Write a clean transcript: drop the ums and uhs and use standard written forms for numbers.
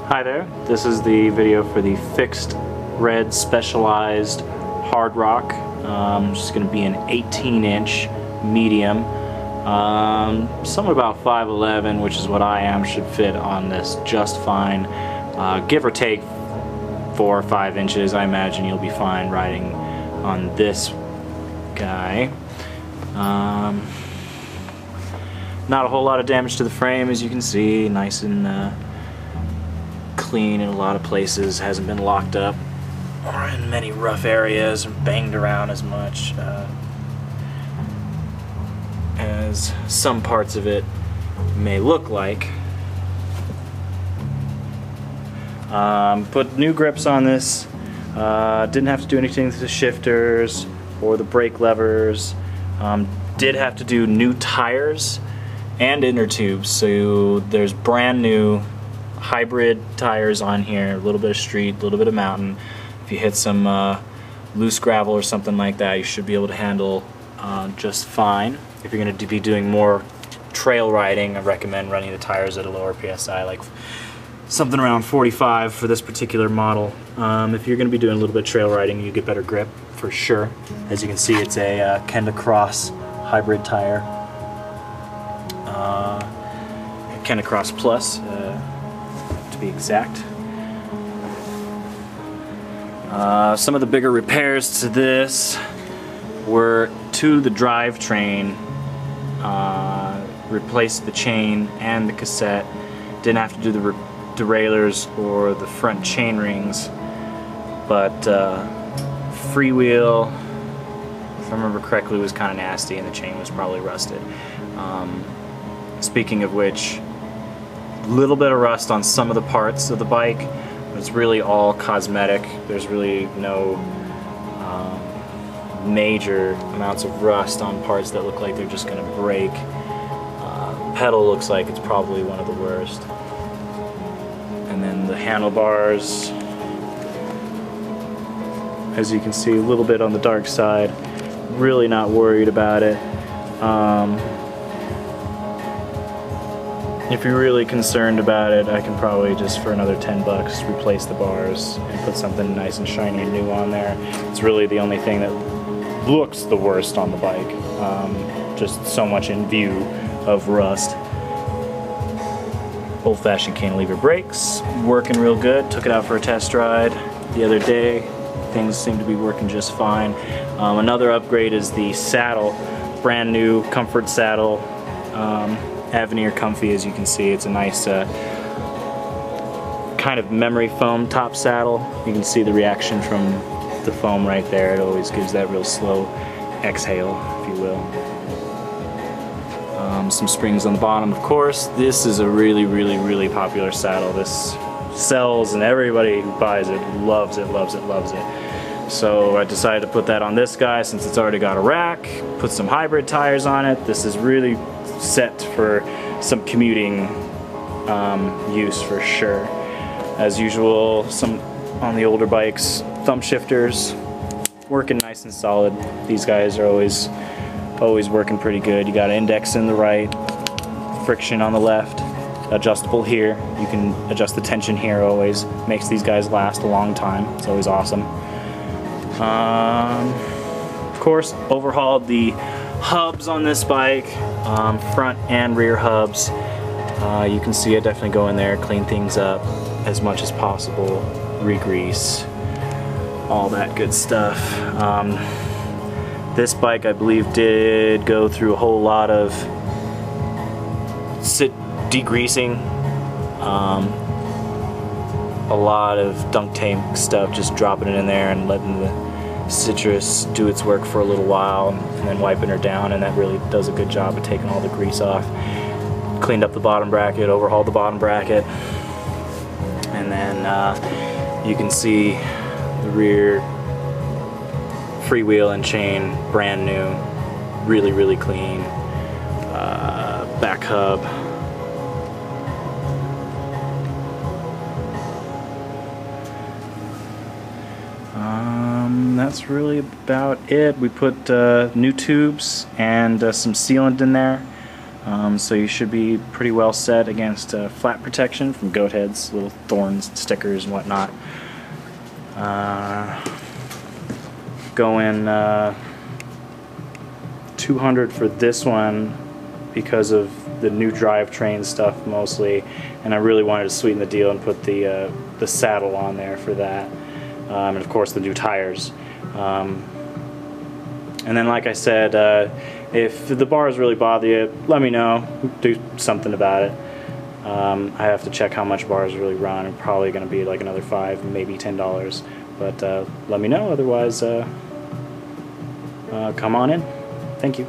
Hi there, this is the video for the fixed red specialized hard rock. It's just going to be an 18-inch medium. Someone about 5'11", which is what I am, should fit on this just fine. Give or take 4 or 5 inches, I imagine you'll be fine riding on this guy. Not a whole lot of damage to the frame, as you can see. Nice and clean in a lot of places. Hasn't been locked up or in many rough areas or banged around as much as some parts of it may look like. Put new grips on this. Didn't have to do anything to the shifters or the brake levers. Did have to do new tires and inner tubes, so there's brand new hybrid tires on here, a little bit of street, a little bit of mountain. If you hit some loose gravel or something like that, you should be able to handle just fine. If you're going to be doing more trail riding, I recommend running the tires at a lower PSI, like something around 45 for this particular model. If you're going to be doing a little bit of trail riding, you get better grip for sure. As you can see, it's a Kenda Cross hybrid tire, Kenda Cross Plus to be exact. Some of the bigger repairs to this were to the drivetrain. Replaced the chain and the cassette. Didn't have to do the derailleurs or the front chain rings, but freewheel, if I remember correctly, was kind of nasty and the chain was probably rusted. Speaking of which, a little bit of rust on some of the parts of the bike, but it's really all cosmetic. There's really no major amounts of rust on parts that look like they're just going to break. Pedal looks like it's probably one of the worst. And then the handlebars, as you can see, a little bit on the dark side. Really not worried about it. If you're really concerned about it, I can probably just for another 10 bucks replace the bars and put something nice and shiny and new on there. It's really the only thing that looks the worst on the bike. Just so much in view of rust. Old-fashioned cantilever brakes, working real good. Took it out for a test ride the other day. Things seem to be working just fine. Another upgrade is the saddle. Brand new comfort saddle. Avenir Comfy, as you can see. It's a nice kind of memory foam top saddle. You can see the reaction from the foam right there. It always gives that real slow exhale, if you will. Some springs on the bottom, of course. This is a really popular saddle. This sells and everybody who buys it loves it. So I decided to put that on this guy since it's already got a rack, put some hybrid tires on it. This is really set for some commuting use for sure. As usual, some on the older bikes, thumb shifters, working nice and solid. These guys are always working pretty good. You got index in the right, friction on the left, adjustable here. You can adjust the tension here always. Makes these guys last a long time. It's always awesome. Of course, overhauled the hubs on this bike, front and rear hubs. You can see it definitely go in there, clean things up as much as possible, re-grease, all that good stuff. This bike, I believe, did go through a whole lot of degreasing, a lot of dunk tank stuff, just dropping it in there and letting the citrus do its work for a little while and then wiping her down, and that really does a good job of taking all the grease off. Cleaned up the bottom bracket, overhauled the bottom bracket, and then you can see the rear freewheel and chain, brand new, really clean. Back hub, that's really about it. We put new tubes and some sealant in there. So you should be pretty well set against flat protection from goat heads, little thorns, stickers, and whatnot. Going 200 for this one because of the new drivetrain stuff mostly, and I really wanted to sweeten the deal and put the saddle on there for that, and of course the new tires. And then, like I said, if the bars really bother you, let me know. Do something about it. I have to check how much bars really run. I'm probably going to be like another $5, maybe $10. But let me know. Otherwise, come on in. Thank you.